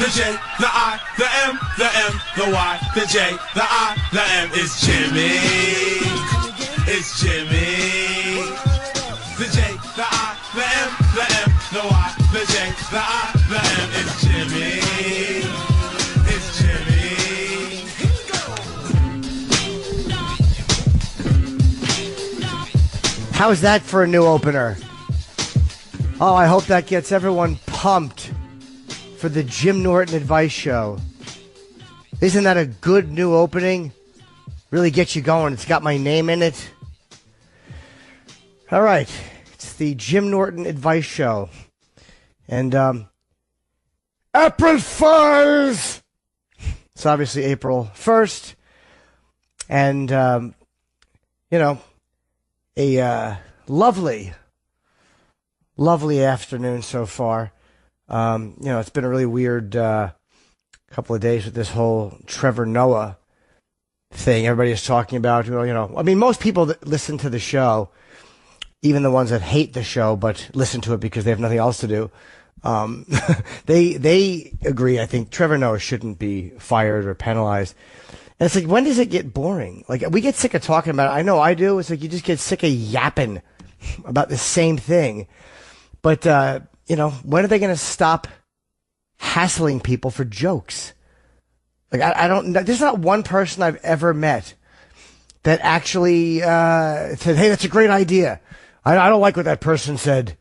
the J, the I, the M, the M, the Y, the J, the I, the M. It's Jimmy. It's Jimmy. The J, the I, the M, the M, the Y, the J, the I, the M. It's Jimmy. It's Jimmy. How's that for a new opener? Oh, I hope that gets everyone pumped for the Jim Norton Advice Show. Isn't that a good new opening? Really gets you going. It's got my name in it. All right. It's the Jim Norton Advice Show. And, April Fools! It's obviously April 1st. And, you know, a lovely afternoon so far. You know, it's been a really weird couple of days with this whole Trevor Noah thing. Everybody is talking about, you know, I mean, most people that listen to the show, even the ones that hate the show but listen to it because they have nothing else to do, they agree. I think Trevor Noah shouldn't be fired or penalized. And it's like, when does it get boring? Like, we get sick of talking about it. I know I do. It's like you just get sick of yapping about the same thing. But, you know, when are they going to stop hassling people for jokes? Like, I don't know. There's not one person I've ever met that actually said, hey, that's a great idea. I don't like what that person said.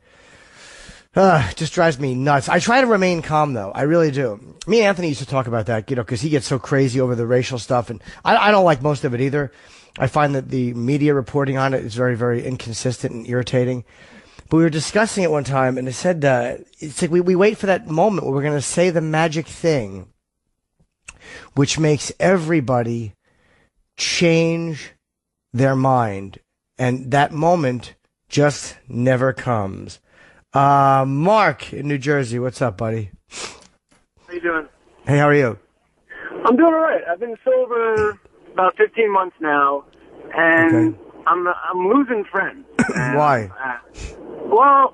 It just drives me nuts. I try to remain calm, though. I really do. Me and Anthony used to talk about that, you know, because he gets so crazy over the racial stuff. And I don't like most of it either. I find that the media reporting on it is very, very inconsistent and irritating. But we were discussing it one time, and it said, it's like we wait for that moment where we're going to say the magic thing, which makes everybody change their mind. And that moment just never comes. Mark in New Jersey, what's up, buddy? How you doing? Hey, how are you? I'm doing all right. I've been sober about 15 months now, and okay. I'm losing friends. Why? Well,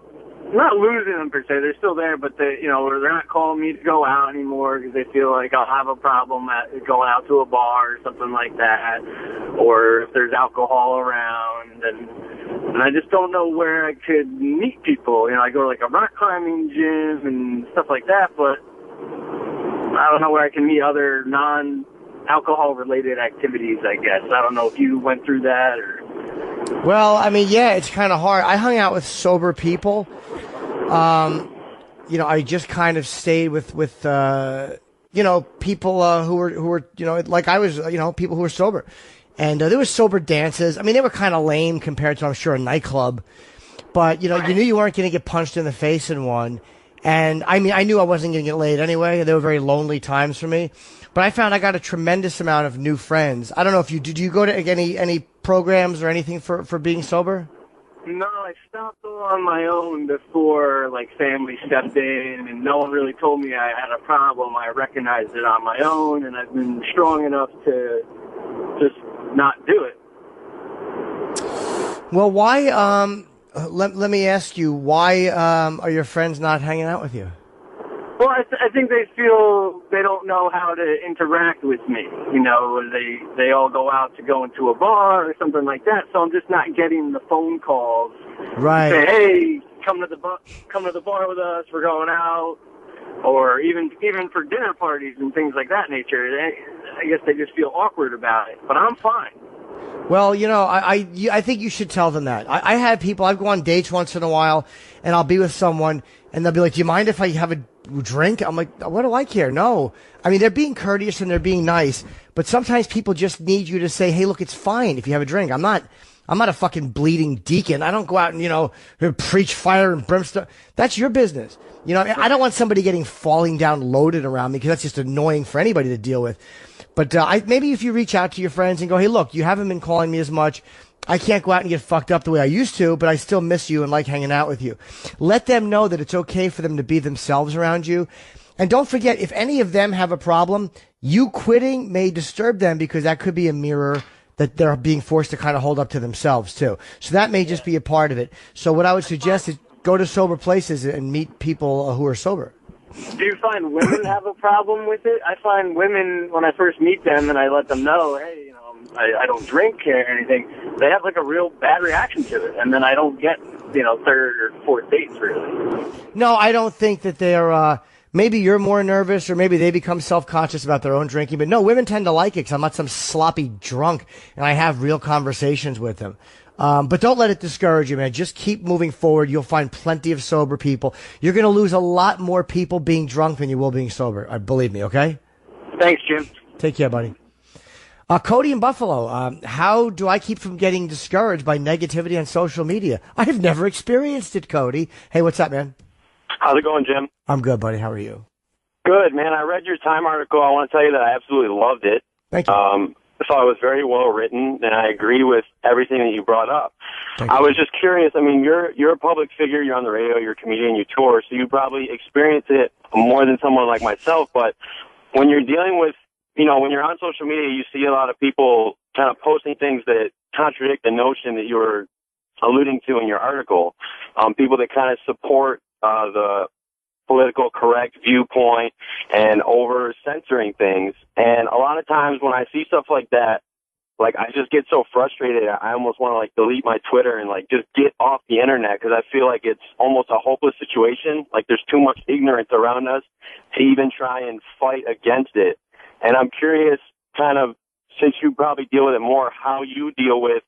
not losing them per se. They're still there, but they're not calling me to go out anymore because they feel like I'll have a problem at going out to a bar or something like that, or if there's alcohol around, and I just don't know where I could meet people. You know, I go to like a rock climbing gym and stuff like that, but I don't know where I can meet other non-alcohol related activities, I guess. I don't know if you went through that or... Well, I mean, yeah, it's kind of hard. I hung out with sober people. You know, I just kind of stayed with you know, people who were, you know, like I was, you know, people who were sober. And there was sober dances. I mean, they were kind of lame compared to, I'm sure, a nightclub. But, you know, you knew you weren't going to get punched in the face in one. And, I mean, I knew I wasn't going to get laid anyway. They were very lonely times for me. But I found I got a tremendous amount of new friends. I don't know if did you go to any programs or anything for being sober? No, I stopped on my own before, like, family stepped in, and no one really told me I had a problem. I recognized it on my own, and I've been strong enough to just not do it. Well, why, let me ask you, why are your friends not hanging out with you? Well, I think they feel they don't know how to interact with me. You know, they all go out to go into a bar or something like that. So I'm just not getting the phone calls. Right. Say, hey, come to the bar with us. We're going out. Or even for dinner parties and things like that nature. I guess they just feel awkward about it. But I'm fine. Well, you know, I think you should tell them that. I have people, I go on dates once in a while, and I'll be with someone, and they'll be like, do you mind if I have a drink? I'm like, what do I care? No. I mean, they're being courteous and they're being nice, but sometimes people just need you to say, hey, look, it's fine if you have a drink. I'm not a fucking bleeding deacon. I don't go out and, you know, preach fire and brimstone. That's your business. You know, I don't want somebody getting falling down loaded around me because that's just annoying for anybody to deal with. But maybe if you reach out to your friends and go, hey, look, you haven't been calling me as much. I can't go out and get fucked up the way I used to, but I still miss you and like hanging out with you. Let them know that it's okay for them to be themselves around you. And don't forget, if any of them have a problem, you quitting may disturb them because that could be a mirror that they're being forced to kind of hold up to themselves too. So that may just be a part of it. So what I would suggest is go to sober places and meet people who are sober. Do you find women have a problem with it? I find women, when I first meet them and I let them know, hey, you know, I don't drink or anything, they have like a real bad reaction to it. And then I don't get, you know, third or fourth dates, really. No, I don't think that they're, maybe you're more nervous or maybe they become self-conscious about their own drinking. But no, women tend to like it because I'm not some sloppy drunk and I have real conversations with them. But don't let it discourage you, man. Just keep moving forward. You'll find plenty of sober people. You're going to lose a lot more people being drunk than you will being sober. Believe me, okay? Thanks, Jim. Take care, buddy. Cody in Buffalo, how do I keep from getting discouraged by negativity on social media? I have never experienced it, Cody. Hey, what's up, man? How's it going, Jim? I'm good, buddy. How are you? Good, man. I read your Time article. I want to tell you that I absolutely loved it. Thank you. I thought it was very well written, and I agree with everything that you brought up. Thank you. I was just curious. I mean, you're a public figure. You're on the radio. You're a comedian. You tour, so you probably experience it more than someone like myself. But when you're dealing with, you know, when you're on social media, you see a lot of people kind of posting things that contradict the notion that you were alluding to in your article. People that kind of support the political correct viewpoint and over censoring things. And a lot of times when I see stuff like that, like I just get so frustrated. I almost want to like delete my Twitter and like just get off the internet because I feel like it's almost a hopeless situation. Like there's too much ignorance around us to even try and fight against it. And I'm curious, kind of, since you probably deal with it more, how you deal with,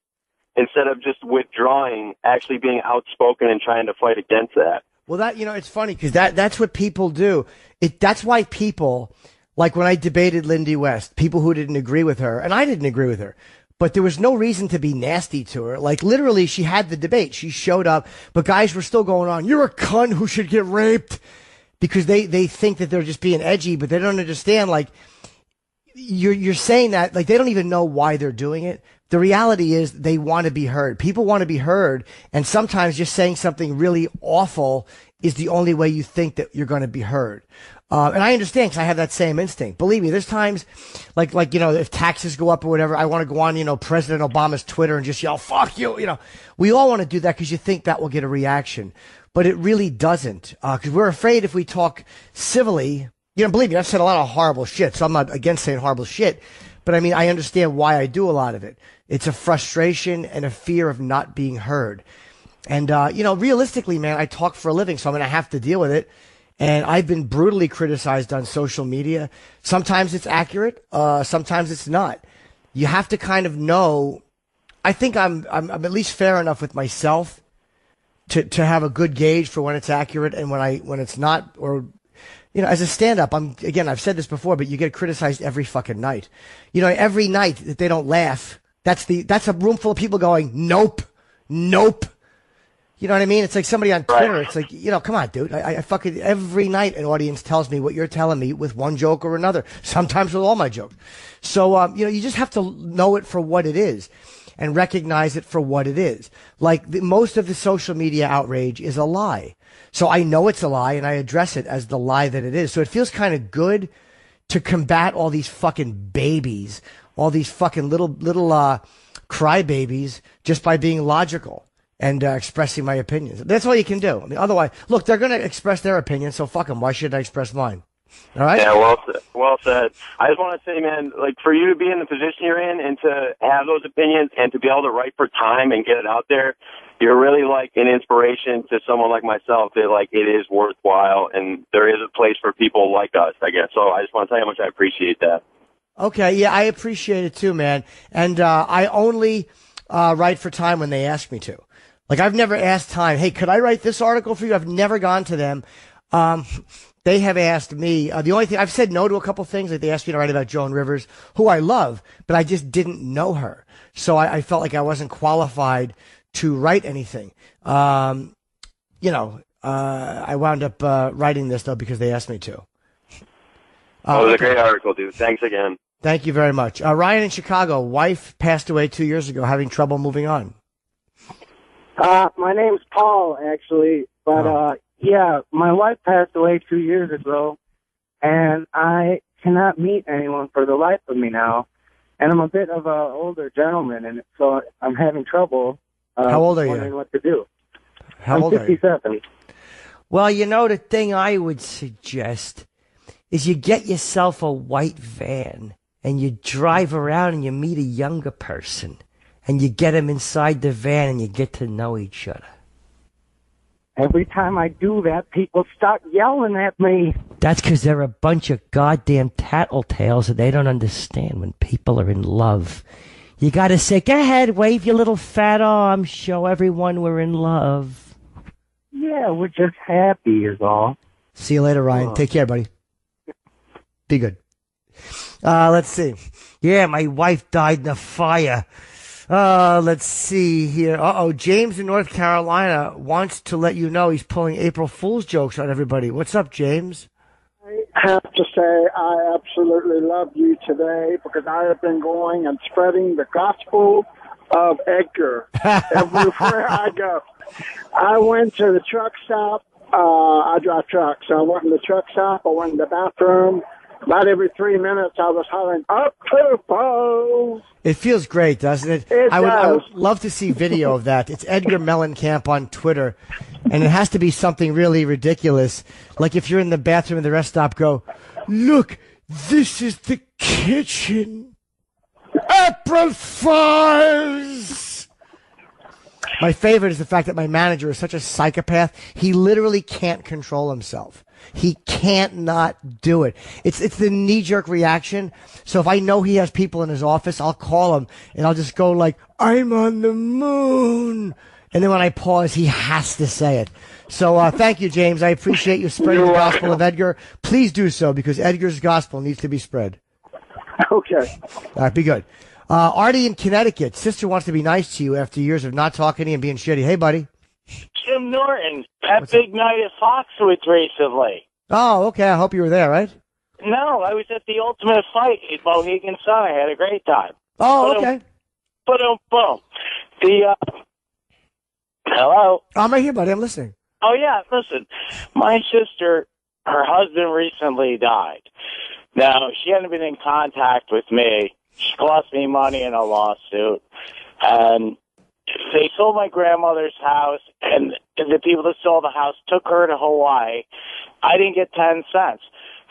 instead of just withdrawing, actually being outspoken and trying to fight against that. Well, that, you know, it's funny because that's what people do. That's why people, like when I debated Lindy West, people who didn't agree with her, and I didn't agree with her, but there was no reason to be nasty to her. Like literally, she had the debate. She showed up, but guys were still going on, you're a cunt who should get raped, because they think that they're just being edgy, but they don't understand, like, you're saying that, like, they don't even know why they're doing it. The reality is they want to be heard. People want to be heard. And sometimes just saying something really awful is the only way you think that you're going to be heard. And I understand because I have that same instinct. Believe me, there's times like, you know, if taxes go up or whatever, I want to go on, you know, President Obama's Twitter and just yell, fuck you. You know, we all want to do that because you think that will get a reaction, but it really doesn't. Because we're afraid if we talk civilly, you know, believe me, I've said a lot of horrible shit. So I'm not against saying horrible shit. But I mean, I understand why I do a lot of it. It's a frustration and a fear of not being heard. And, you know, realistically, man, I talk for a living, so I'm going to have to deal with it. And I've been brutally criticized on social media. Sometimes it's accurate. Sometimes it's not. You have to kind of know. I think I'm at least fair enough with myself to have a good gauge for when it's accurate and when it's not, or, you know, as a stand-up, I've said this before, but you get criticized every fucking night. You know, every night that they don't laugh, that's a room full of people going, nope. You know what I mean? It's like somebody on Twitter. It's like, you know, come on, dude. I fucking, every night an audience tells me what you're telling me with one joke or another, sometimes with all my jokes. So, you know, you just have to know it for what it is and recognize it for what it is. Like most of the social media outrage is a lie. So I know it's a lie and I address it as the lie that it is. So it feels kind of good to combat all these fucking babies, all these fucking little crybabies just by being logical and expressing my opinions. That's all you can do. I mean, otherwise, look, they're going to express their opinion, so fuck them. Why should I express mine? All right? Yeah, well said. I just want to say, man, like for you to be in the position you're in and to have those opinions and to be able to write for Time and get it out there, you're really like an inspiration to someone like myself that like it is worthwhile and there is a place for people like us, I guess. So I just want to tell you how much I appreciate that. Okay, yeah, I appreciate it too, man. And I only write for Time when they ask me to. Like I've never asked Time, hey, could I write this article for you? I've never gone to them. They have asked me, the only thing, I've said no to a couple things, like they asked me to write about Joan Rivers, who I love, but I just didn't know her. So I felt like I wasn't qualified to write anything. You know, I wound up writing this, though, because they asked me to. It was a great article, dude. Thanks again. Thank you very much. Ryan in Chicago, wife passed away 2 years ago, having trouble moving on. My name's Paul, actually, but yeah, my wife passed away 2 years ago, and I cannot meet anyone for the life of me now. And I'm a bit of an older gentleman, and so I'm having trouble. How old are you? Wondering what to do. How old are you? 57. Well, you know, the thing I would suggest is you get yourself a white van and you drive around and you meet a younger person and you get them inside the van and you get to know each other. Every time I do that, people start yelling at me. That's because they're a bunch of goddamn tattletales and they don't understand when people are in love. You gotta say, go ahead, wave your little fat arm, show everyone we're in love. Yeah, we're just happy is all. See you later, Ryan. Take care, buddy. Be good. Let's see. Yeah, my wife died in a fire. Let's see here. James in North Carolina wants to let you know he's pulling April Fool's jokes on everybody. What's up, James? I have to say I absolutely love you today because I have been going and spreading the gospel of Edgar everywhere I go. I went to the truck stop. I drive trucks, so I went in the truck stop. I went in the bathroom. About every 3 minutes, I was hollering, up to pose. It feels great, doesn't it? I would love to see video of that. It's Edgar Mellencamp on Twitter, and it has to be something really ridiculous. Like if you're in the bathroom at the rest stop, go, look, this is the kitchen. April Fools! My favorite is the fact that my manager is such a psychopath, he literally can't control himself. He can't not do it. It's the knee-jerk reaction. So if I know he has people in his office, I'll call him, and I'll just go like, I'm on the moon. And then when I pause, he has to say it. So thank you, James. I appreciate you spreading the gospel of Edgar. Please do so, because Edgar's gospel needs to be spread. Okay. All right, be good. Artie in Connecticut. Sister wants to be nice to you after years of not talking to you and being shitty. Hey, buddy. Jim Norton, that big night at Foxwoods recently. Oh, okay. I hope you were there, right? No, I was at the Ultimate Fight at Mohegan Sun. I had a great time. Oh, okay. Boom. Hello? I'm right here, buddy. I'm listening. Oh, yeah, listen. My sister, her husband recently died. Now, she hadn't been in contact with me. She cost me money in a lawsuit. And they sold my grandmother's house, and the people that sold the house took her to Hawaii. I didn't get 10 cents.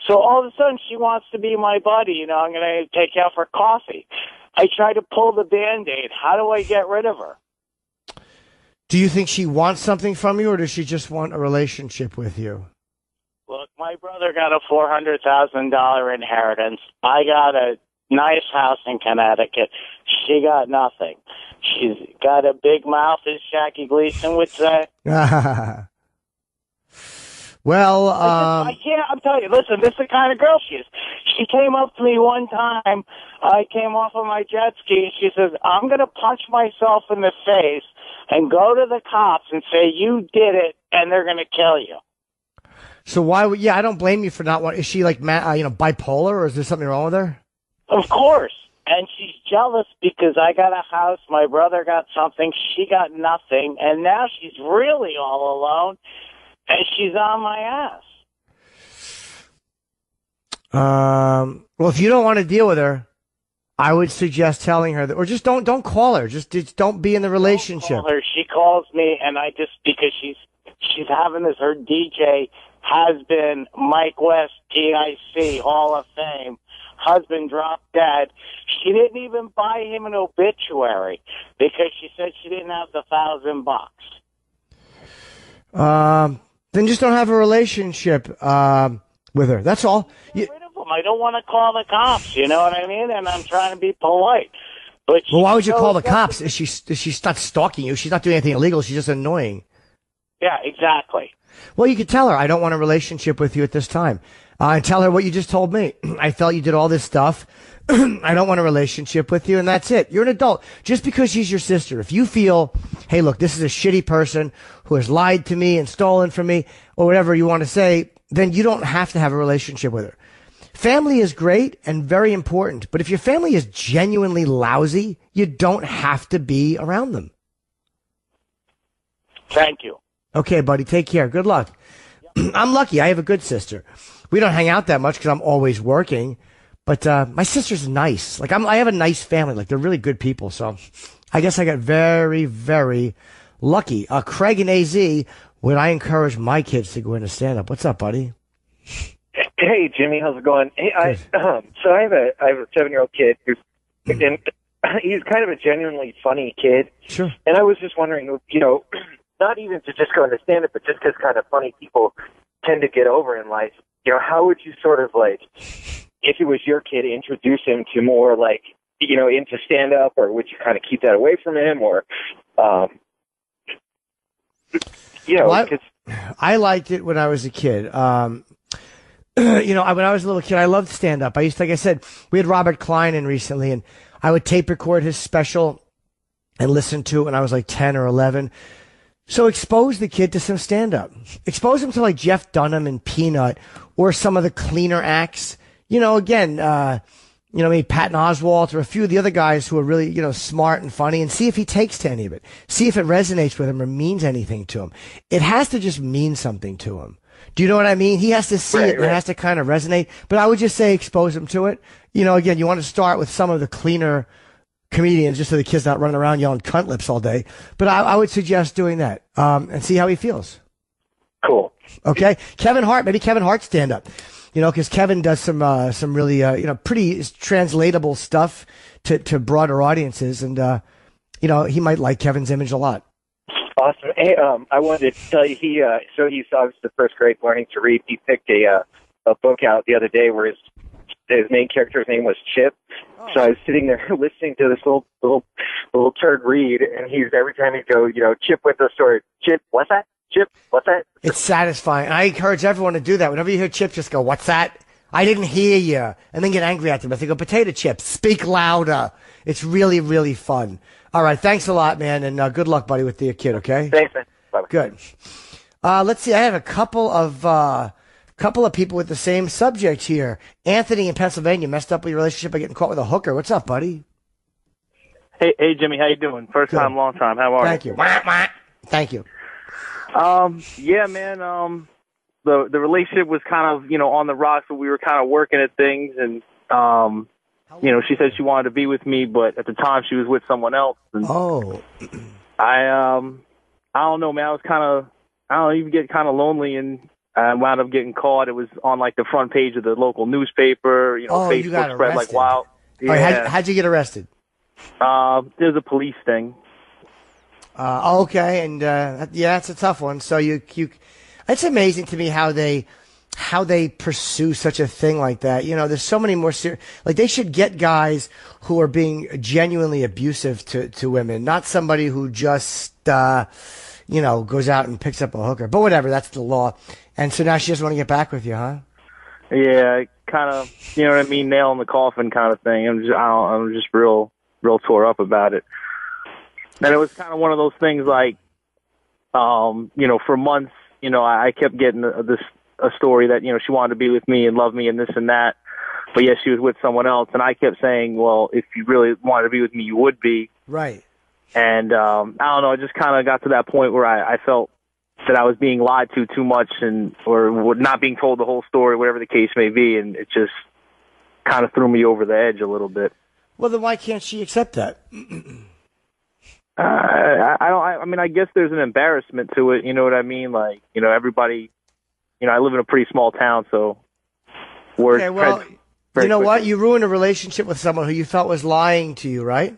So all of a sudden, she wants to be my buddy. You know, I'm going to take you out for coffee. I tried to pull the Band-Aid. How do I get rid of her? Do you think she wants something from you, or does she just want a relationship with you? Look, my brother got a $400,000 inheritance. I got a nice house in Connecticut. She got nothing. She's got a big mouth, as Jackie Gleason would say. Well, I can't. I'm telling you. Listen, this is the kind of girl she is. She came up to me one time. I came off of my jet ski. She says, "I'm going to punch myself in the face and go to the cops and say you did it, and they're going to kill you." So why would? Yeah, I don't blame you for not wanting. Is she like, bipolar, or is there something wrong with her? Of course. And she's jealous because I got a house, my brother got something, she got nothing, and now she's really all alone, and she's on my ass. Well, if you don't want to deal with her, I would suggest telling her that, or just don't call her. Just don't be in the relationship. Don't call her. She calls me, and I just, because she's having this, her DJ has been Mike West, TIC, Hall of Fame. Husband dropped dead. She didn't even buy him an obituary because she said she didn't have the $1,000. Then just don't have a relationship with her. That's all. Get rid of him. I don't want to call the cops. You know what I mean? And I'm trying to be polite. But well, why would you call the cops? Is she's not stalking you? She's not doing anything illegal. She's just annoying. Yeah, exactly. Well, you could tell her, I don't want a relationship with you at this time. And tell her what you just told me. I felt you did all this stuff. I don't want a relationship with you, and that's it. You're an adult. Just because she's your sister, if you feel, hey, look, this is a shitty person who has lied to me and stolen from me, or whatever you want to say, then you don't have to have a relationship with her. Family is great and very important, but if your family is genuinely lousy, you don't have to be around them. Thank you. Okay, buddy, take care. Good luck. I'm lucky. I have a good sister. We don't hang out that much because I'm always working, but my sister's nice. Like I have a nice family. Like they're really good people. So I guess I got very, very lucky. Craig in AZ would I encourage my kids to go into stand-up? What's up, buddy? Hey, Jimmy, how's it going? Hey, so I have a 7-year-old kid who's, and he's kind of a genuinely funny kid. Sure. And I was just wondering, not even to just go into stand-up, but just because kind of funny people tend to get over in life, how would you sort of like, if it was your kid, introduce him to more like, into stand-up, or would you kind of keep that away from him, or, well, I liked it when I was a kid. When I was a little kid, I loved stand-up. Like I said, we had Robert Klein in recently, and I would tape record his special and listen to it when I was like 10 or 11. So expose the kid to some stand-up. Expose him to like Jeff Dunham and Peanut, or some of the cleaner acts. Maybe Patton Oswalt or a few of the other guys who are really, smart and funny, and see if he takes to any of it. See if it resonates with him or means anything to him. It has to just mean something to him. Do you know what I mean? He has to see it. Right. It has to kind of resonate. But I would just say expose him to it. You want to start with some of the cleaner comedians, just so the kid's not running around yelling cunt lips all day. But I would suggest doing that, and see how he feels. Cool. Okay. Maybe Kevin Hart stand up. Because Kevin does some really, pretty translatable stuff to broader audiences. And, he might like Kevin's image a lot. Awesome. Hey, I wanted to tell you, he's obviously the first grade learning to read. He picked a book out the other day where his main character's name was Chip. Oh. So I was sitting there listening to this little turd read, and every time he'd go, Chip went to the store. Chip, what's that? Chip, what's that? It's satisfying. I encourage everyone to do that. Whenever you hear Chip, just go, what's that? I didn't hear you. And then get angry at them. If they go, potato chips, speak louder. It's really, really fun. All right. Thanks a lot, man. And good luck, buddy, with your kid, okay? Thanks, man. Bye-bye. Good. Let's see. I have a couple of people with the same subject here. Anthony in Pennsylvania messed up with your relationship by getting caught with a hooker. What's up, buddy? Hey, Jimmy. How you doing? First time, long time. How are you? Thank you. Thank you. Yeah, man, the relationship was kind of, on the rocks, but we were kind of working at things, and, she said she wanted to be with me, but at the time she was with someone else. And I don't know, man, you get kind of lonely, and I wound up getting caught. It was on like the front page of the local newspaper, Facebook you got spread like wild. Yeah. Right, how'd you get arrested? There's a police thing. Okay, and it's a tough one. So it's amazing to me how they pursue such a thing like that. There's so many more serious. Like, they should get guys who are being genuinely abusive to women, not somebody who just goes out and picks up a hooker. But whatever, that's the law. And so now she doesn't want to get back with you, huh? Yeah, kind of. You know what I mean? Nail in the coffin kind of thing. I'm just real tore up about it. And it was kind of one of those things like, for months, I kept getting a story that, she wanted to be with me and love me and this and that. But yes, she was with someone else. And I kept saying, well, if you really wanted to be with me, you would be. Right. And I don't know, it just kind of got to that point where I felt that I was being lied to too much, or not being told the whole story, whatever the case may be. And it just kind of threw me over the edge a little bit. Well, then why can't she accept that? I guess there's an embarrassment to it. You know what I mean? Like, everybody, I live in a pretty small town, so okay, well, you know what? You ruined a relationship with someone who you felt was lying to you, right?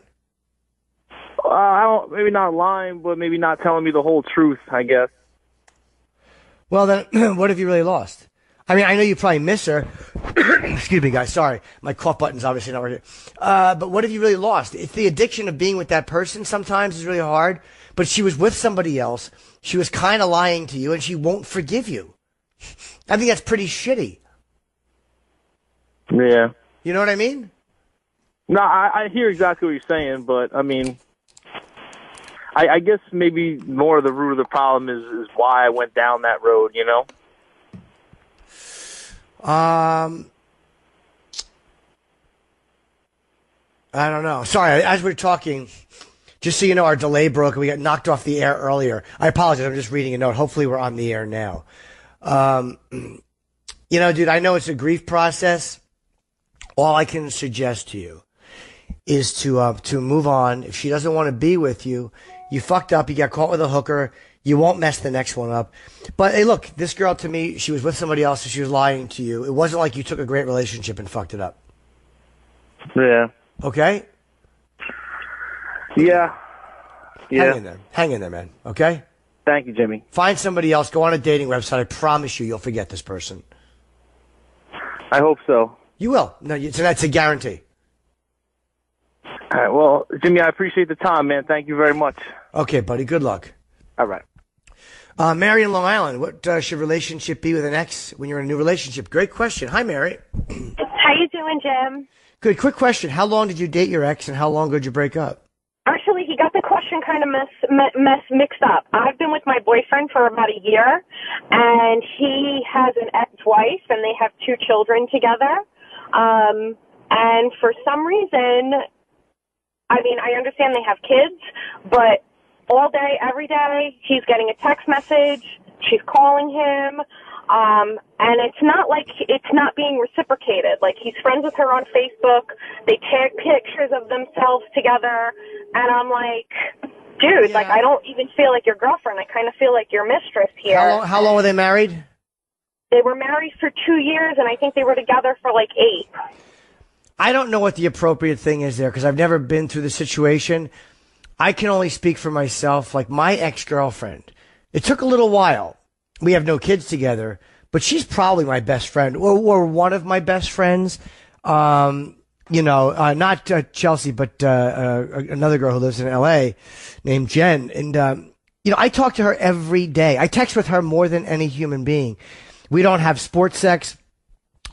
Maybe not lying, but maybe not telling me the whole truth, I guess. Well, then, what have you really lost? I mean, I know you probably miss her. Excuse me, guys. Sorry. My cough button's obviously not working. But what have you really lost? It's the addiction of being with that person sometimes is really hard. But she was with somebody else. She was kind of lying to you, and she won't forgive you. I think that's pretty shitty. Yeah. You know what I mean? No, I hear exactly what you're saying, but, I mean, I guess maybe more of the root of the problem is why I went down that road, I don't know. Sorry, as we're talking, just so you know, our delay broke and we got knocked off the air earlier. I apologize. I'm just reading a note. Hopefully we're on the air now. Dude, I know it's a grief process. All I can suggest to you is to move on. If she doesn't want to be with you, you fucked up. You got caught with a hooker. You won't mess the next one up. But hey, look, this girl to me, she was with somebody else and she was lying to you. It wasn't like you took a great relationship and fucked it up. Yeah. Okay? Yeah. Hang in there, man. Okay? Thank you, Jimmy. Find somebody else. Go on a dating website. I promise you, you'll forget this person. I hope so. You will. No, so that's a guarantee. All right. Well, Jimmy, I appreciate the time, man. Thank you very much. Okay, buddy. Good luck. All right. Mary in Long Island. What should relationship be with an ex when you're in a new relationship? Great question. Hi, Mary. How you doing, Jim? Good. Quick question. How long did you date your ex, and how long ago did you break up? Actually, he got the question kind of mixed up. I've been with my boyfriend for about a year, and he has an ex-wife, and they have 2 children together. And for some reason, I mean, I understand they have kids, but all day, every day, he's getting a text message, she's calling him, and it's not like it's not being reciprocated. Like, he's friends with her on Facebook, they tag pictures of themselves together, and I'm like, dude, like, I don't even feel like your girlfriend, I kind of feel like your mistress here. How long were they married? They were married for 2 years, and I think they were together for like 8. I don't know what the appropriate thing is there because I've never been through the situation. I can only speak for myself. Like my ex-girlfriend, it took a little while. We have no kids together, but she's probably my best friend or one of my best friends. Not Chelsea, but another girl who lives in L.A. named Jen. And, I talk to her every day. I text with her more than any human being. We don't have sports sex.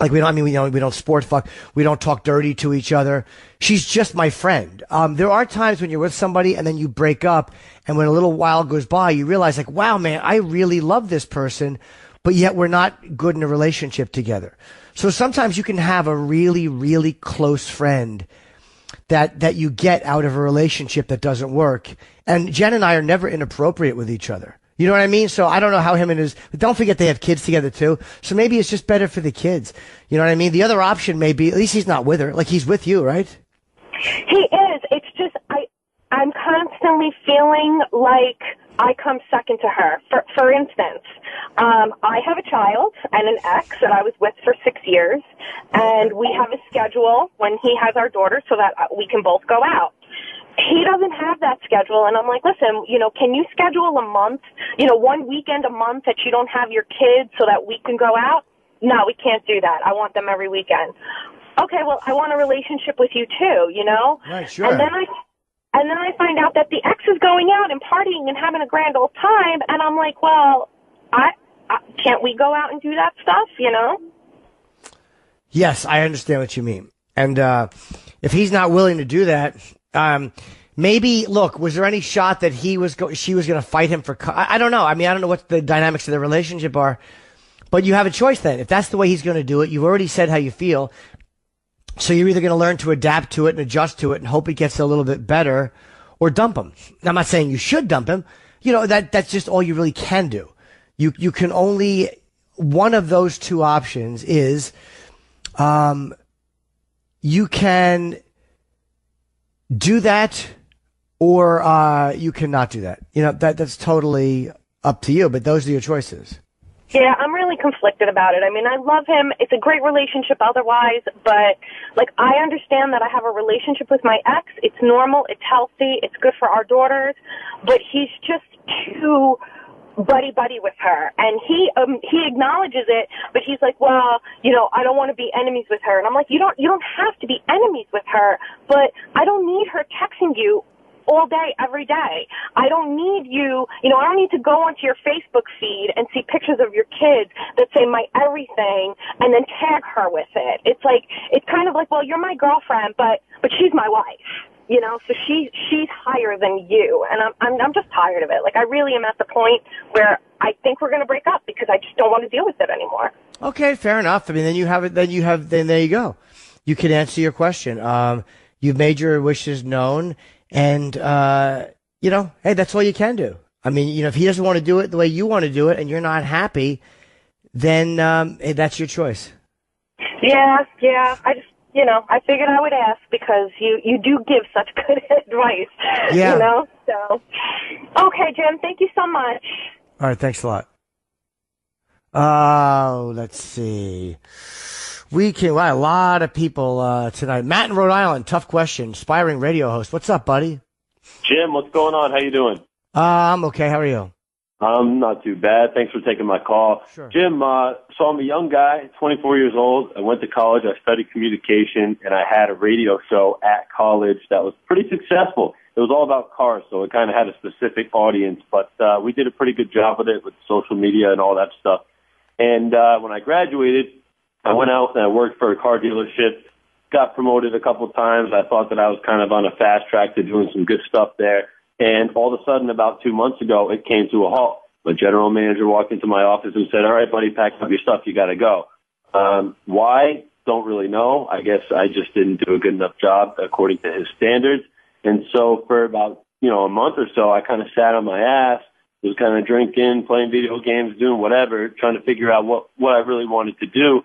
Like we don't sport fuck. We don't talk dirty to each other. She's just my friend. There are times when you're with somebody and then you break up, and when a little while goes by, you realize like, wow, man, I really love this person, but yet we're not good in a relationship together. So sometimes you can have a really, really close friend that you get out of a relationship that doesn't work. And Jen and I are never inappropriate with each other. You know what I mean? So I don't know how him and his, but don't forget they have kids together too. So maybe it's just better for the kids. You know what I mean? The other option may be, at least he's not with her. Like he's with you, right? He is. It's just, I'm constantly feeling like I come second to her. For instance, I have a child and an ex that I was with for 6 years, and we have a schedule when he has our daughter so that we can both go out. He doesn't have that schedule, and I'm like, listen, can you schedule a month, one weekend a month that you don't have your kids so that we can go out? No, we can't do that. I want them every weekend. Okay, well, I want a relationship with you too, Right, sure. And then I find out that the ex is going out and partying and having a grand old time, and I'm like, well, I can't we go out and do that stuff, Yes, I understand what you mean. And if he's not willing to do that, maybe, look, was there any shot that she was going to fight him for, I don't know. I mean, I don't know what the dynamics of the relationship are, but you have a choice then. If that's the way he's going to do it, you've already said how you feel. So you're either going to learn to adapt to it and adjust to it and hope it gets a little bit better, or dump him. Now, I'm not saying you should dump him. That's just all you really can do. You can only, one of those two options is, you can do that, or you cannot do that. That's totally up to you, but those are your choices. Yeah, I'm really conflicted about it. I mean, I love him. It's a great relationship otherwise, but, I understand that I have a relationship with my ex. It's normal. It's healthy. It's good for our daughters, but he's just too buddy-buddy with her. And he acknowledges it, but he's like, well, I don't want to be enemies with her. And I'm like, you don't have to be enemies with her, but I don't need her texting you all day, every day. I don't need you, I don't need to go onto your Facebook feed and see pictures of your kids that say my everything and then tag her with it. It's kind of like, well, you're my girlfriend, but she's my wife. So she's higher than you, and I'm just tired of it. I really am at the point where I think we're going to break up because I just don't want to deal with it anymore. Okay, fair enough. I mean, then there you go. You can answer your question. You've made your wishes known, and hey, that's all you can do. I mean, if he doesn't want to do it the way you want to do it, and you're not happy, then hey, that's your choice. Yeah. I just. I figured I would ask because you do give such good advice. Yeah. So, okay, Jim, thank you so much. All right, thanks a lot. Oh, let's see. Wow, a lot of people tonight. Matt in Rhode Island, tough question. Aspiring radio host. What's up, buddy? Jim, what's going on? How you doing? I'm okay. How are you? I'm not too bad. Thanks for taking my call. Sure. Jim, so I'm a young guy, 24 years old. I went to college. I studied communication, and I had a radio show at college that was pretty successful. It was all about cars, so it kind of had a specific audience, but we did a pretty good job with it with social media and all that stuff. And when I graduated, I went out and I worked for a car dealership, got promoted a couple of times. I thought that I was kind of on a fast track to doing some good stuff there. And all of a sudden, about 2 months ago, it came to a halt. My general manager walked into my office and said, all right, buddy, pack up your stuff. You got to go. Why? Don't really know. I guess I just didn't do a good enough job according to his standards. And so for about, a month or so, I kind of sat on my ass, was kind of drinking, playing video games, doing whatever, trying to figure out what I really wanted to do.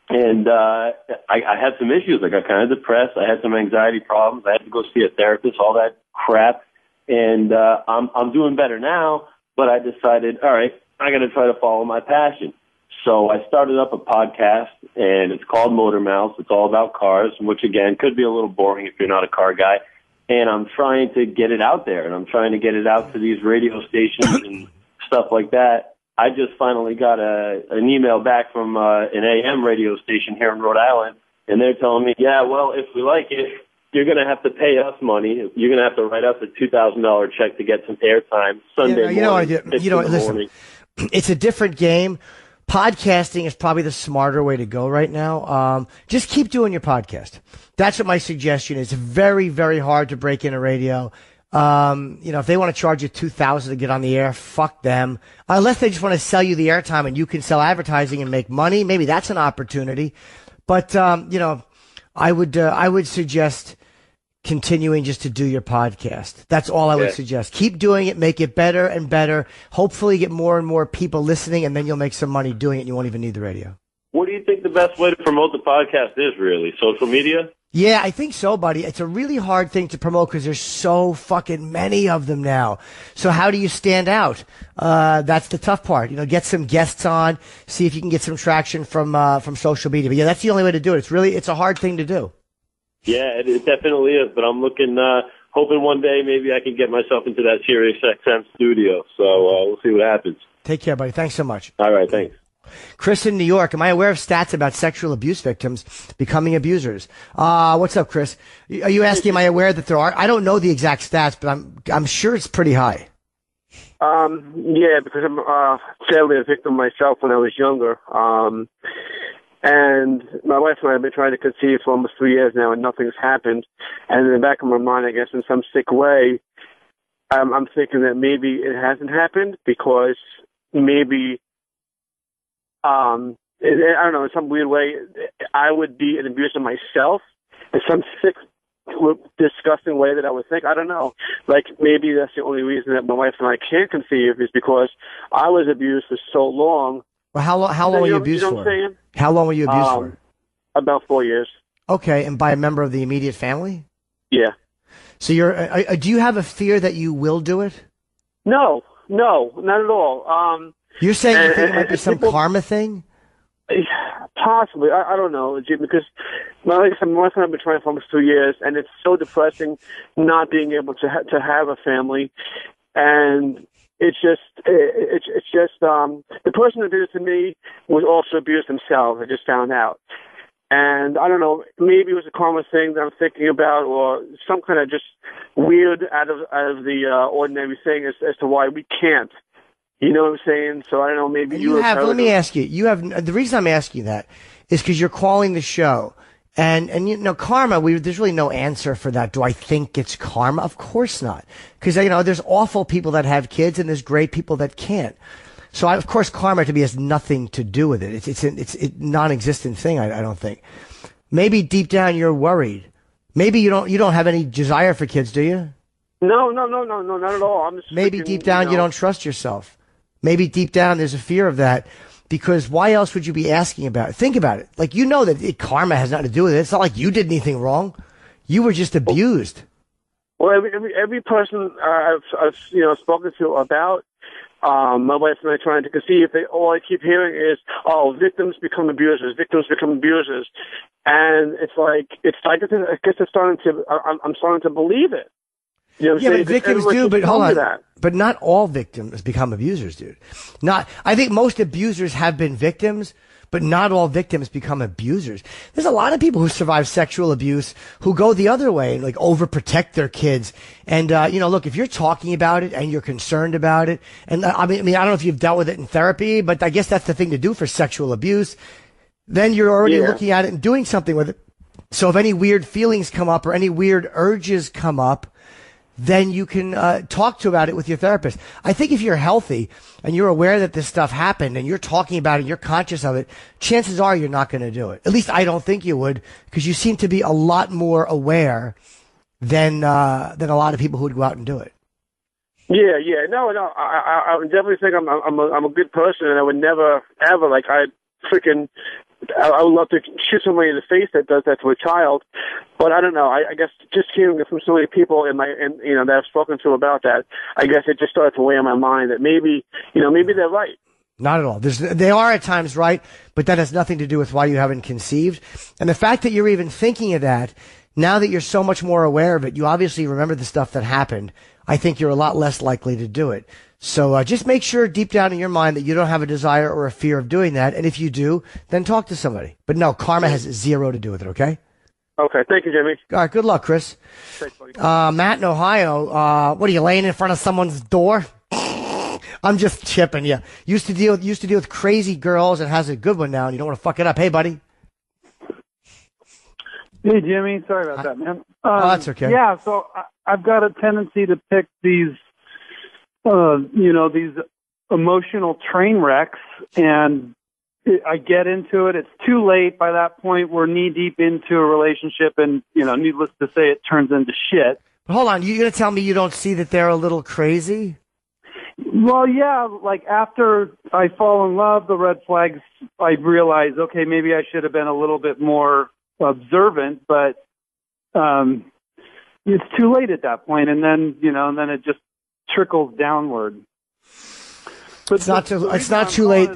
And I had some issues. I got kind of depressed. I had some anxiety problems. I had to go see a therapist, all that crap. And I'm doing better now, but I decided, all right, I got to try to follow my passion. So I started up a podcast, and it's called Motor Mouth. It's all about cars, which, again, could be a little boring if you're not a car guy. And I'm trying to get it out there, and I'm trying to get it out to these radio stations and stuff like that. I just finally got an email back from an AM radio station here in Rhode Island, and they're telling me, yeah, well, if we like it, you're going to have to pay us money. You're going to have to write us a $2,000 check to get some airtime Sunday morning. Listen, it's a different game. Podcasting is probably the smarter way to go right now. Just keep doing your podcast. That's what my suggestion is. Very, very hard to break into radio. If they want to charge you $2,000 to get on the air, fuck them. Unless they just want to sell you the airtime and you can sell advertising and make money, maybe that's an opportunity. But I would suggest continuing just to do your podcast. That's all I would suggest. Keep doing it, make it better and better. Hopefully get more and more people listening, and then you'll make some money doing it and you won't even need the radio. What do you think the best way to promote the podcast is, really? Social media? Yeah, I think so, buddy. It's a really hard thing to promote because there's so fucking many of them now. So how do you stand out? That's the tough part. Get some guests on, see if you can get some traction from social media. But yeah, that's the only way to do it. It's a hard thing to do. Yeah, it definitely is. But I'm hoping one day maybe I can get myself into that Sirius XM studio. So we'll see what happens. Take care, buddy. Thanks so much. All right, thanks. Chris in New York. Am I aware of stats about sexual abuse victims becoming abusers? What's up, Chris? Are you asking, am I aware that there are? I don't know the exact stats, but I'm sure it's pretty high. Yeah, because I'm sadly a victim myself when I was younger. And my wife and I have been trying to conceive for almost 3 years now, and nothing's happened. And in the back of my mind, I guess in some sick way, I'm thinking that maybe it hasn't happened because maybe, I don't know, in some weird way, I would be an abuser myself in some sick, disgusting way that I would think. I don't know. Like, maybe that's the only reason that my wife and I can't conceive is because I was abused for so long. Well, how long were you abused for? How long were you abused for? About 4 years. Okay, and by a member of the immediate family? Yeah. So do you have a fear that you will do it? No, not at all. You're saying you think it might be some karma thing? Possibly. I don't know, Jim, because like I said, my wife and I have been trying for almost 2 years, and it's so depressing not being able to have a family. And it's just the person that did it to me was also abused himself. I just found out. And I don't know, maybe it was a karma thing that I'm thinking about, or some kind of just weird out of the ordinary thing as to why we can't. You know what I'm saying? So I don't know, maybe let me ask you, the reason I'm asking that is because you're calling the show. And karma, there's really no answer for that. Do I think it's karma? Of course not. Because, there's awful people that have kids and there's great people that can't. So, of course, karma to me has nothing to do with it. It's a non-existent thing, I don't think. Maybe deep down you're worried. Maybe you don't have any desire for kids, do you? No, not at all. I'm just maybe deep down you don't trust yourself. Maybe deep down there's a fear of that. because why else would you be asking about it? Think about it. Like, you know that karma has nothing to do with it. It's not like you did anything wrong. You were just abused. Well, every person I've spoken to about my wife and I trying to conceive, all I keep hearing is, "Oh, victims become abusers. Victims become abusers," and it's like I guess it's starting to. I'm starting to believe it. You know what I'm saying? But victims do. But hold on. But not all victims become abusers, dude. I think most abusers have been victims, but not all victims become abusers. There's a lot of people who survive sexual abuse who go the other way and like overprotect their kids. And, look, if you're talking about it and you're concerned about it, and I mean, I don't know if you've dealt with it in therapy, but I guess that's the thing to do for sexual abuse. Then you're already looking at it and doing something with it. So if any weird feelings come up or any weird urges come up, then you can talk about it with your therapist. I think if you're healthy and you're aware that this stuff happened and you're talking about it and you're conscious of it, chances are you're not going to do it. At least I don't think you would, because you seem to be a lot more aware than a lot of people who would go out and do it. Yeah. No. I definitely think I'm a good person, and I would never ever I would love to shoot somebody in the face that does that to a child, but I don't know. I guess just hearing it from so many people that I've spoken to about that, I guess it just started to weigh on my mind that maybe they're right. Not at all. They are at times right, but that has nothing to do with why you haven't conceived. And the fact that you're even thinking of that, now that you're so much more aware of it, you obviously remember the stuff that happened. I think you're a lot less likely to do it. So just make sure deep down in your mind that you don't have a desire or a fear of doing that. And if you do, then talk to somebody. But no, karma has zero to do with it, okay? Okay. Thank you, Jimmy. All right. Good luck, Chris. Thanks, buddy. Matt in Ohio, what are you, laying in front of someone's door? I'm just chipping you. Used to deal with crazy girls and has a good one now, and you don't want to fuck it up. Hey, buddy. Hey, Jimmy. Sorry about that, man. That's okay. Yeah, so I've got a tendency to pick these these emotional train wrecks, and I get into it. It's too late. By that point, we're knee deep into a relationship, and, needless to say, it turns into shit. But hold on. You're going to tell me you don't see that they're a little crazy? Well, yeah, like after I fall in love, the red flags, I realize, okay, maybe I should have been a little bit more observant, but it's too late at that point, and then, then it just trickles downward. But it's not too late.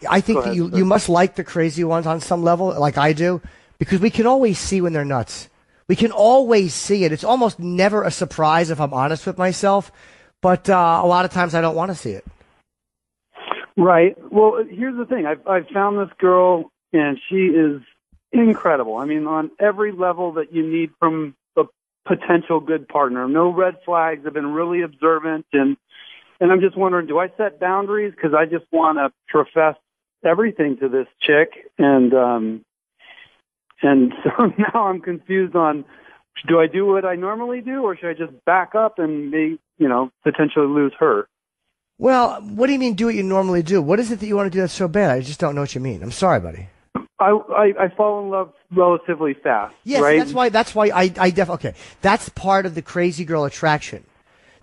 I think that you must like the crazy ones on some level, like I do, because we can always see when they're nuts. We can always see it. It's almost never a surprise if I'm honest with myself, but a lot of times I don't want to see it. Right. Well, here's the thing. I've found this girl, and she is incredible. I mean, on every level that you need from a potential good partner. No red flags. I've been really observant, and I'm just wondering, do I set boundaries? Because I just want to profess everything to this chick, and so now I'm confused on, do I do what I normally do, or should I just back up and potentially lose her? Well, what do you mean do what you normally do? What is it that you want to do that's so bad? I just don't know what you mean. I'm sorry, buddy. I fall in love relatively fast. Yes, right? that's why I definitely, okay. That's part of the crazy girl attraction.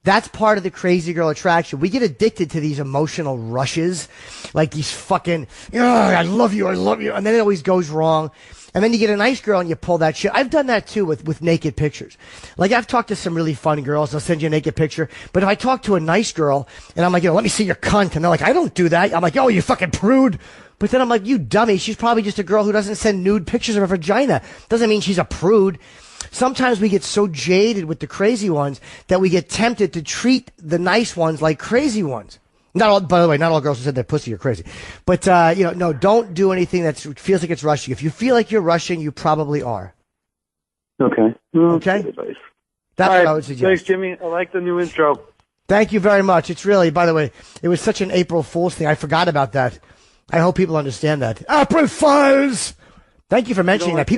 That's part of the crazy girl attraction. We get addicted to these emotional rushes, like these fucking, I love you, and then it always goes wrong. And then you get a nice girl and you pull that shit. I've done that too with naked pictures. Like, I've talked to some really fun girls. They'll send you a naked picture. But if I talk to a nice girl and I'm like, let me see your cunt. And they're like, I don't do that. I'm like, oh, you fucking prude. But then I'm like, you dummy. She's probably just a girl who doesn't send nude pictures of her vagina. Doesn't mean she's a prude. Sometimes we get so jaded with the crazy ones that we get tempted to treat the nice ones like crazy ones. Not all, by the way, not all girls who said they're pussy are crazy. But, no, don't do anything that feels like it's rushing. If you feel like you're rushing, you probably are. Okay. Okay? That's what I would suggest. Thanks, Jimmy. I like the new intro. Thank you very much. It's really, by the way, it was such an April Fool's thing. I forgot about that. I hope people understand that. April Fools! Thank you for mentioning that.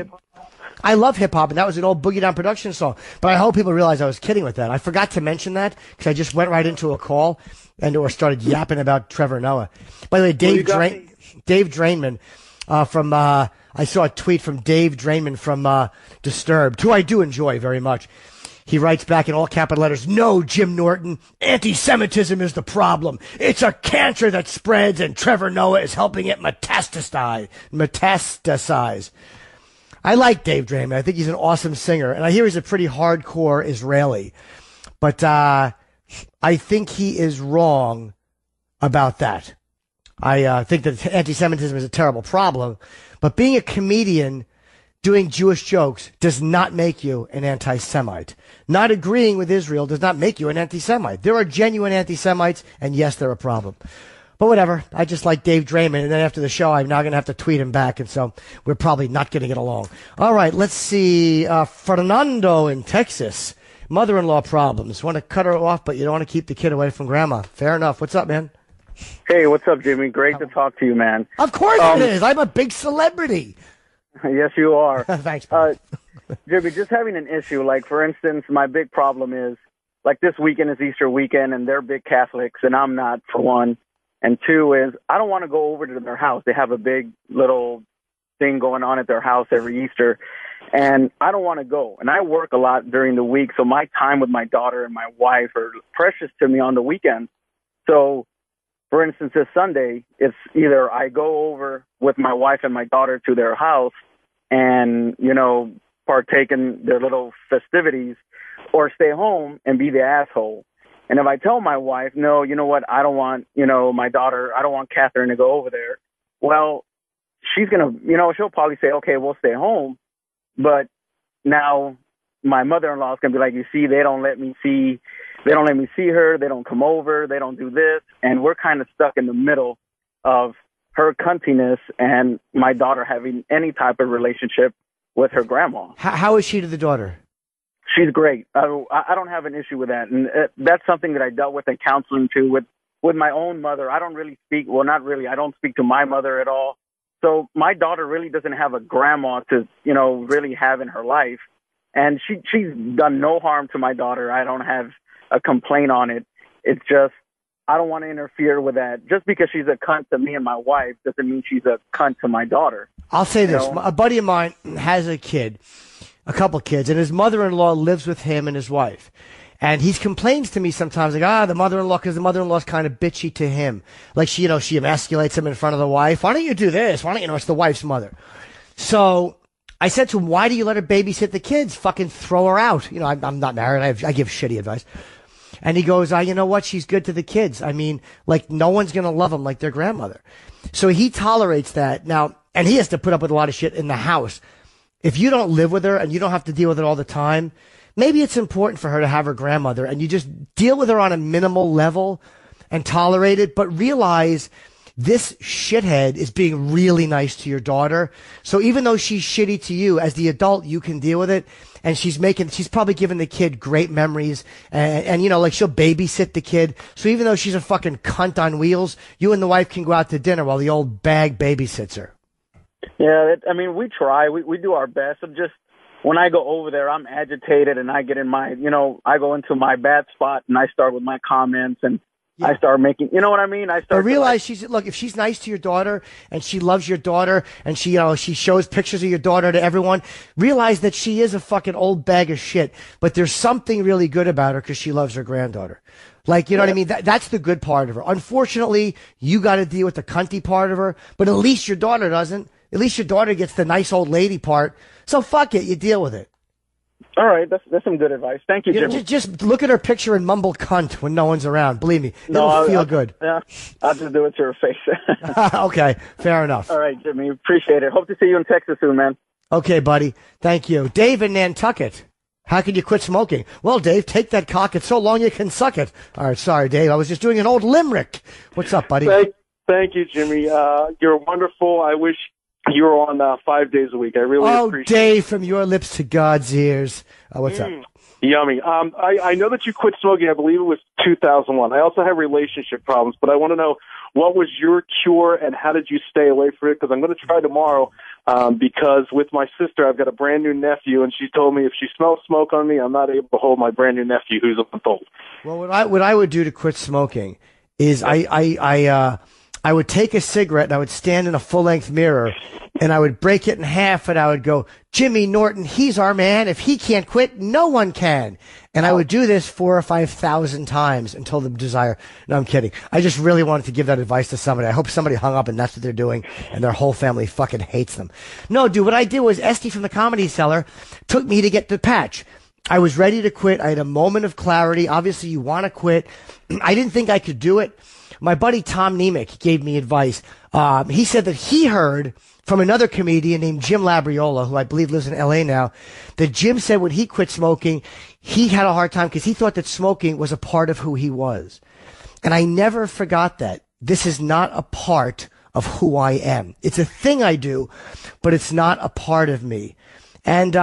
I love hip-hop, and that was an old Boogie Down Production song. But I hope people realize I was kidding with that. I forgot to mention that because I just went right into a call or started yapping about Trevor Noah. By the way, Dave Drainman from I saw a tweet from Dave Drainman from Disturbed, who I do enjoy very much. He writes back in all capital letters, "No, Jim Norton, anti-Semitism is the problem. It's a cancer that spreads, and Trevor Noah is helping it metastasize." I like Dave Draymond. I think he's an awesome singer, and I hear he's a pretty hardcore Israeli. But I think he is wrong about that. I think that anti-Semitism is a terrible problem, but being a comedian doing Jewish jokes does not make you an anti-Semite. Not agreeing with Israel does not make you an anti-Semite. There are genuine anti-Semites, and yes, they're a problem. But whatever, I just like Dave Draymond, and then after the show, I'm now going to have to tweet him back, and so we're probably not going to get along. All right, let's see. Fernando in Texas. Mother-in-law problems. Want to cut her off, but you don't want to keep the kid away from grandma. Fair enough. What's up, man? Hey, what's up, Jimmy? Great to talk to you, man. Of course it is. I'm a big celebrity. Yes, you are. Thanks, Jimmy, just having an issue. Like, for instance, my big problem is, like, this weekend is Easter weekend, and they're big Catholics, and I'm not, for one. And two is, I don't want to go over to their house. They have a big little thing going on at their house every Easter, and I don't want to go. And I work a lot during the week, so my time with my daughter and my wife are precious to me on the weekends. So, for instance, this Sunday, it's either I go over with my wife and my daughter to their house and, you know, partake in their little festivities, or stay home and be the asshole. And if I tell my wife, no, you know what, I don't want, you know, my daughter, I don't want Catherine to go over there, well, she's going to, you know, she'll probably say, okay, we'll stay home. But now my mother-in-law is going to be like, you see, they don't let me see her. They don't come over. They don't do this. And we're kind of stuck in the middle of her cuntiness and my daughter having any type of relationship with her grandma. How is she to the daughter? She's great. I don't have an issue with that. And that's something that I dealt with in counseling too, with my own mother. I don't really speak, well, not really. I don't speak to my mother at all. So my daughter really doesn't have a grandma to, you know, really have in her life. And she's done no harm to my daughter. I don't have a complaint on it. It's just, I don't want to interfere with that. Just because she's a cunt to me and my wife doesn't mean she's a cunt to my daughter. I'll say this. know? A buddy of mine has a couple kids, and his mother-in-law lives with him and his wife. And he complains to me sometimes, like, the mother-in-law, because the mother-in-law's kind of bitchy to him. Like, she emasculates him in front of the wife. Why don't you do this? Why don't you know, it's the wife's mother. So I said to him, why do you let her babysit the kids? Fucking throw her out. You know, I'm not married. I give shitty advice. And he goes, you know what? She's good to the kids. I mean, like, no one's going to love them like their grandmother. So he tolerates that. Now, and he has to put up with a lot of shit in the house. If you don't live with her and you don't have to deal with it all the time, maybe it's important for her to have her grandmother, and you just deal with her on a minimal level and tolerate it, but realize this shithead is being really nice to your daughter. So even though she's shitty to you, as the adult, you can deal with it. And she's probably giving the kid great memories, and you know, like, she'll babysit the kid. So even though she's a fucking cunt on wheels, you and the wife can go out to dinner while the old bag babysits her. Yeah, I mean, we try. We do our best. I'm just, when I go over there, I'm agitated, and I get in my, you know, I go into my bad spot, and I start with my comments, and I start making, you know what I mean? I realize look, if she's nice to your daughter, and she loves your daughter, and she, you know, she shows pictures of your daughter to everyone, realize that she is a fucking old bag of shit, but there's something really good about her because she loves her granddaughter. Like, you know what I mean? That's the good part of her. Unfortunately, you got to deal with the cunty part of her, but at least your daughter doesn't. At least your daughter gets the nice old lady part. So fuck it, you deal with it. All right, that's some good advice. Thank you, Jimmy. Just look at her picture and mumble cunt when no one's around. Believe me, it'll feel good. Yeah, I'll just do it to her face. Okay, fair enough. All right, Jimmy, appreciate it. Hope to see you in Texas soon, man. Okay, buddy. Thank you. Dave in Nantucket. How can you quit smoking? Well, Dave, take that cock. It's so long you can suck it. All right, sorry, Dave. I was just doing an old limerick. What's up, buddy? Thank you, Jimmy. You're wonderful. I wish you were on 5 days a week. I really appreciate it. Oh, Dave, from your lips to God's ears. What's up? Yummy. I know that you quit smoking. I believe it was 2001. I also have relationship problems, but I want to know, what was your cure and how did you stay away from it? Because I'm going to try tomorrow because with my sister, I've got a brand new nephew, and she told me if she smells smoke on me, I'm not able to hold my brand new nephew who's a month old. Well, what I would do to quit smoking is I I would take a cigarette and I would stand in a full-length mirror and I would break it in half and I would go, Jimmy Norton, he's our man. If he can't quit, no one can. And I would do this 4,000 or 5,000 times until the desire. No, I'm kidding. I just really wanted to give that advice to somebody. I hope somebody hung up and that's what they're doing and their whole family fucking hates them. No, dude, what I did was Esty from the Comedy Cellar took me to get the patch. I was ready to quit. I had a moment of clarity. Obviously, you want to quit. I didn't think I could do it. My buddy Tom Nemec gave me advice. He said that he heard from another comedian named Jim Labriola, who I believe lives in L.A. now, that Jim said when he quit smoking, he had a hard time because he thought that smoking was a part of who he was. And I never forgot that. This is not a part of who I am. It's a thing I do, but it's not a part of me. And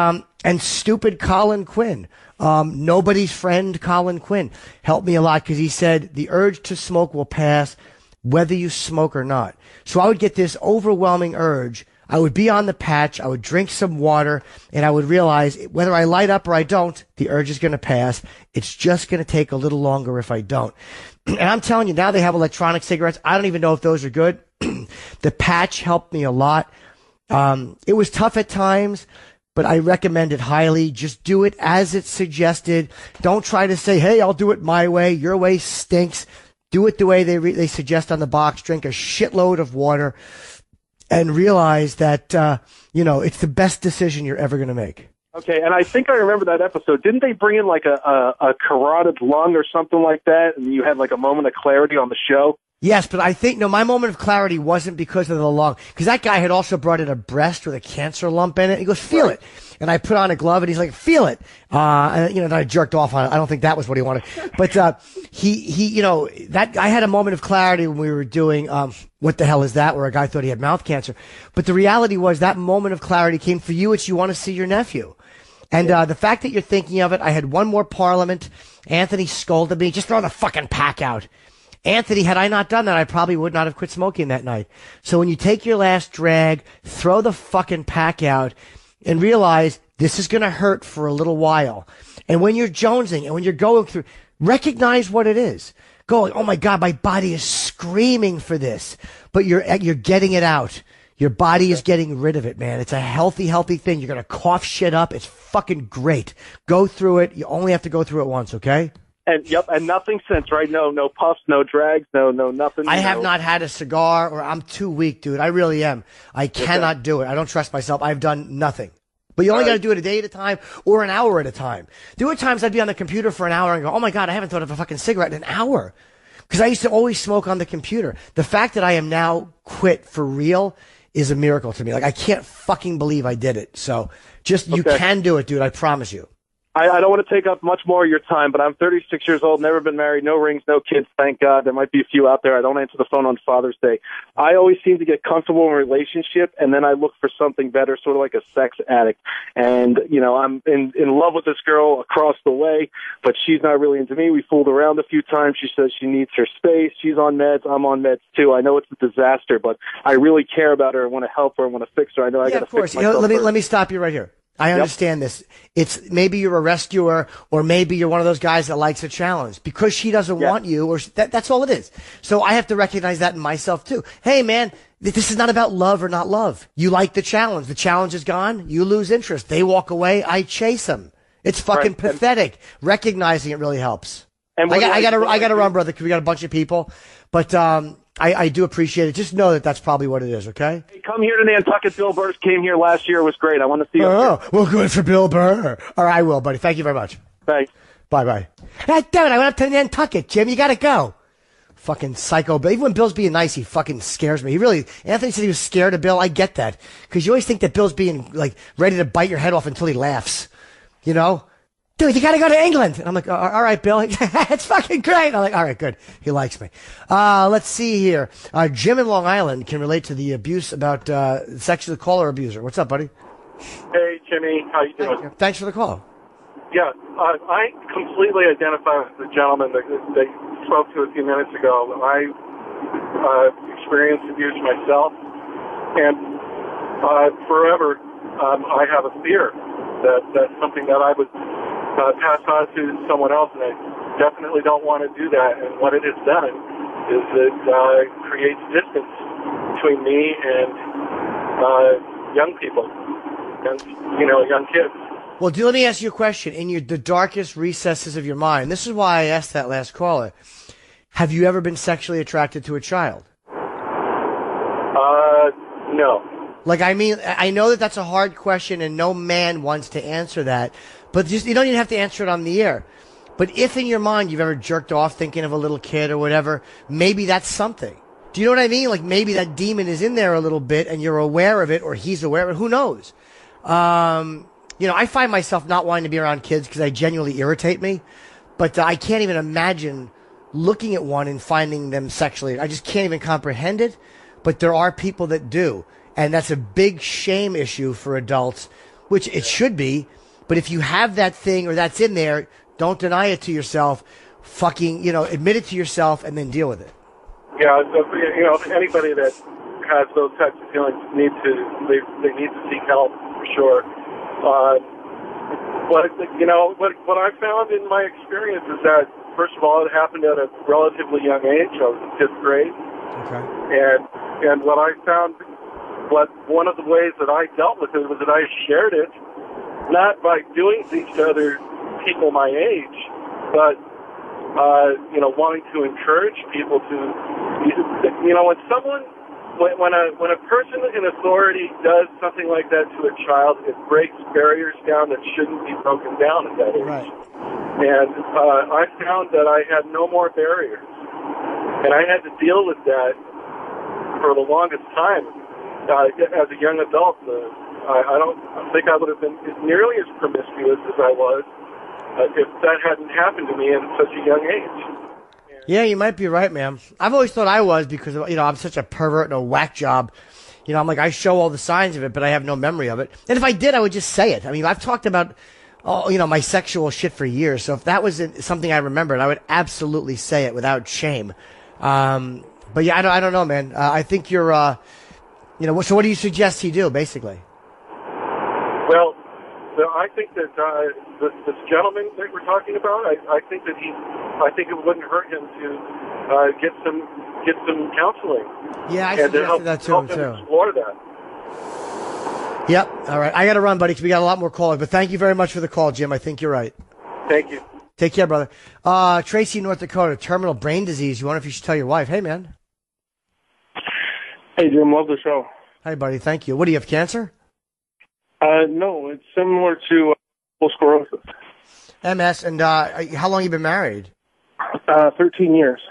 stupid Colin Quinn, nobody's friend Colin Quinn, helped me a lot because he said the urge to smoke will pass whether you smoke or not. So I would get this overwhelming urge. I would be on the patch. I would drink some water and I would realize whether I light up or I don't, the urge is going to pass. It's just going to take a little longer if I don't. And I'm telling you, now they have electronic cigarettes. I don't even know if those are good. The patch helped me a lot. It was tough at times, but I recommend it highly. Just do it as it's suggested. Don't try to say, hey, I'll do it my way. Your way stinks. Do it the way they suggest on the box. Drink a shitload of water and realize that, it's the best decision you're ever going to make. Okay, and I think I remember that episode. Didn't they bring in like a carotid lung or something like that, and you had like a moment of clarity on the show? Yes, but I think, my moment of clarity wasn't because of the lung. Because that guy had also brought in a breast with a cancer lump in it. He goes, feel it. And I put on a glove and he's like, feel it. And I jerked off on it. I don't think that was what he wanted. But, I had a moment of clarity when we were doing, What the Hell Is That? Where a guy thought he had mouth cancer. But the reality was that moment of clarity came for you. It's you want to see your nephew. And, the fact that you're thinking of it, I had one more Parliament. Anthony scolded me. Just throw the fucking pack out. Anthony, had I not done that, I probably would not have quit smoking that night. So when you take your last drag, throw the fucking pack out and realize this is going to hurt for a little while. And when you're jonesing and when you're going through, recognize what it is. Go, oh my God, my body is screaming for this, but you're getting it out. Your body is getting rid of it, man. It's a healthy thing. You're going to cough shit up. It's fucking great. Go through it. You only have to go through it once, okay? And nothing since, right? No puffs, no drags, no nothing. I have not had a cigar, or I'm too weak, dude. I really am. I cannot do it. I don't trust myself. I've done nothing. But you only got to do it a day at a time or an hour at a time. There were times I'd be on the computer for an hour and go, oh my God, I haven't thought of a fucking cigarette in an hour. Because I used to always smoke on the computer. The fact that I am now quit for real is a miracle to me. Like, I can't fucking believe I did it. So you can do it, dude. I promise you. I don't want to take up much more of your time, but I'm 36 years old, never been married, no rings, no kids, thank God. There might be a few out there. I don't answer the phone on Father's Day. I always seem to get comfortable in a relationship, and then I look for something better, sort of like a sex addict. And, I'm in love with this girl across the way, but she's not really into me. We fooled around a few times. She says she needs her space. She's on meds. I'm on meds, too. I know it's a disaster, but I really care about her. I want to help her. I want to fix her. I know I got to fix myself. Let me stop you right here. I understand this. It's maybe you're a rescuer, or maybe you're one of those guys that likes a challenge because she doesn't want you, or that's all it is. So I have to recognize that in myself too. Hey man, this is not about love or not love. You like the challenge. The challenge is gone. You lose interest. They walk away. I chase them. It's fucking pathetic. Recognizing it really helps. And I gotta run, brother, because we got a bunch of people, but, I do appreciate it. Just know that that's probably what it is, okay? Hey, come here to Nantucket. Bill Burr came here last year. It was great. I want to see you. Oh, well, good for Bill Burr. All right, I will, buddy. Thank you very much. Thanks. Bye-bye. God damn it, I went up to Nantucket, Jim. You got to go. Fucking psycho Bill. Even when Bill's being nice, he fucking scares me. Anthony said he was scared of Bill. I get that. Because you always think that Bill's being, like, ready to bite your head off until he laughs. You know? Dude, you gotta go to England. And I'm like, all right, Bill. It's fucking great. I'm like, all right, good. He likes me. Let's see here. Jim in Long Island can relate to the abuse about, sexual caller abuser. What's up, buddy? Hey, Jimmy. How you doing? Thanks for the call. Yeah, I completely identify with the gentleman that you spoke to a few minutes ago. I experienced abuse myself, and forever I have a fear that that's something that I would pass on to someone else, and I definitely don't want to do that. And what it has done is that creates distance between me and young people, young kids. Well, let me ask you a question. In the darkest recesses of your mind, this is why I asked that last caller, have you ever been sexually attracted to a child? No. Like, I mean, I know that that's a hard question and no man wants to answer that, but just, you don't even have to answer it on the air. But if in your mind you've ever jerked off thinking of a little kid or whatever, maybe that's something. Do you know what I mean? Like, maybe that demon is in there a little bit and you're aware of it, or he's aware of it. Who knows? I find myself not wanting to be around kids because they genuinely irritate me, but I can't even imagine looking at one and finding them sexually. I just can't even comprehend it. But there are people that do, and that's a big shame issue for adults, which it should be. But if you have that thing or that's in there, don't deny it to yourself. Admit it to yourself and then deal with it. Yeah, anybody that has those types of feelings need to seek help for sure. What I found in my experience is that, first of all, it happened at a relatively young age. I was in 5th grade. Okay. And what I found, one of the ways that I dealt with it was that I shared it, not by doing things to other people my age, but wanting to encourage people to, when a person in authority does something like that to a child, it breaks barriers down that shouldn't be broken down at that age. Right. And I found that I had no more barriers, and I had to deal with that for the longest time. As a young adult, I don't think I would have been nearly as promiscuous as I was if that hadn't happened to me at such a young age. Yeah, you might be right, man. I've always thought I was because, I'm such a pervert and a whack job. I'm like, I show all the signs of it, but I have no memory of it. And if I did, I would just say it. I mean, I've talked about, my sexual shit for years. So if that was something I remembered, I would absolutely say it without shame. But yeah, I don't know, man. I think you're, so what do you suggest he do, basically? Well, I think that this gentleman that we're talking about, I think it wouldn't hurt him to get some counseling. Yeah, I suggested that to him too. Explore that. Yep. All right. I got to run, buddy, because we got a lot more callers. But thank you very much for the call, Jim. I think you're right. Thank you. Take care, brother. Tracy, North Dakota, terminal brain disease. You wonder if you should tell your wife? Hey, man. Hey, Jim. Love the show. Hey, buddy. Thank you. What do you have? Cancer? No, it's similar to multiple sclerosis. MS. And how long have you been married? 13 years.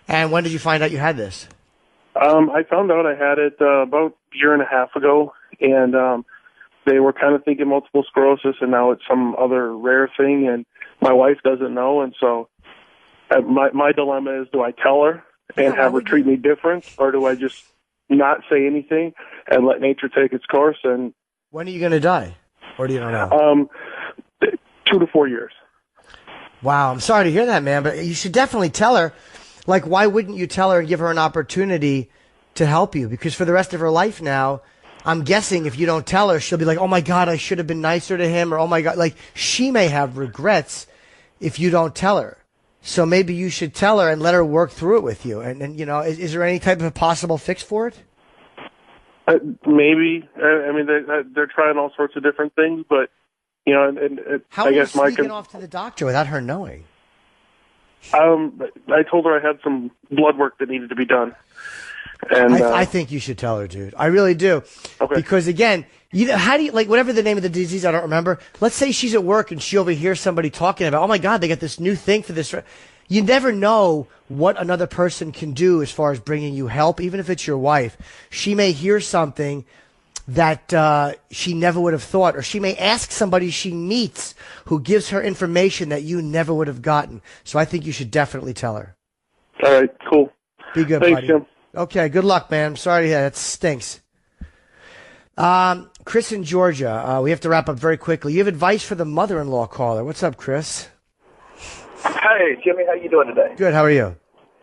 And when did you find out you had this? I found out I had it about a year and a half ago, and they were kind of thinking multiple sclerosis, and now it's some other rare thing, and my wife doesn't know, and so my dilemma is, do I tell her and have her treat me different, or do I just not say anything and let nature take its course? And when are you going to die? Or do you don't know? 2 to 4 years. Wow, I'm sorry to hear that, man, but you should definitely tell her. Like, why wouldn't you tell her and give her an opportunity to help you? Because for the rest of her life now, I'm guessing if you don't tell her, she'll be like, oh my God, I should have been nicer to him, or oh my God, like, she may have regrets if you don't tell her. So maybe you should tell her and let her work through it with you. And is there any type of a possible fix for it? Maybe. I mean, they're trying all sorts of different things, but, how I guess are you sneaking off to the doctor without her knowing? I told her I had some blood work that needed to be done. And I think you should tell her, dude. I really do. Okay. Because again, how do you, like, whatever the name of the disease, I don't remember. Let's say she's at work and she overhears somebody talking about, oh my God, they got this new thing for this. You never know what another person can do as far as bringing you help, even if it's your wife. She may hear something that she never would have thought, or she may ask somebody she meets who gives her information that you never would have gotten. So I think you should definitely tell her. All right, cool. Be good, Thanks, buddy. Jim. Okay, good luck, man. I'm sorry to hear that. Stinks. Chris in Georgia. We have to wrap up very quickly. You have advice for the mother-in-law caller. What's up, Chris? Hey, Jimmy, how you doing today? Good. How are you?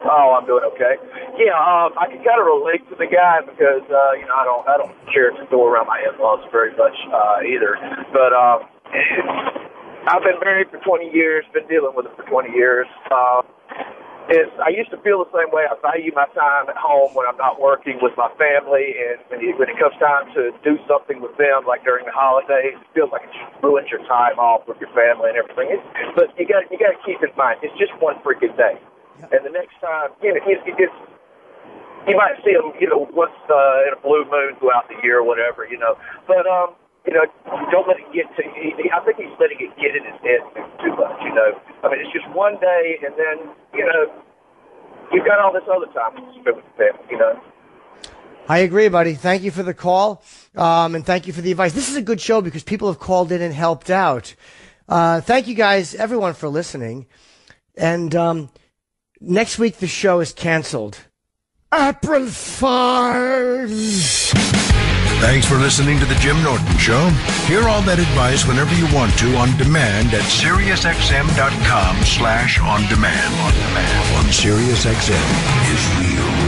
Oh, I'm doing okay. Yeah, I can kind of relate to the guy because I don't care to go around my in-laws very much either. But I've been married for 20 years, been dealing with it for 20 years. I used to feel the same way. I value my time at home when I'm not working with my family, and when it comes time to do something with them, like during the holidays, it feels like it just ruins your time off with your family and everything. But you got to keep in mind, it's just one freaking day, and the next time, you might see them, once in a blue moon throughout the year or whatever, But don't let it get to. I think he's letting it get in his head too much. I mean, it's just one day, and then you've got all this other time to spend with the family. I agree, buddy. Thank you for the call, and thank you for the advice. This is a good show because people have called in and helped out. Thank you guys, everyone, for listening. And next week the show is canceled. April Fools! Thanks for listening to the Jim Norton Show. Hear all that advice whenever you want to on demand at SiriusXM.com/on-demand. On SiriusXM is real.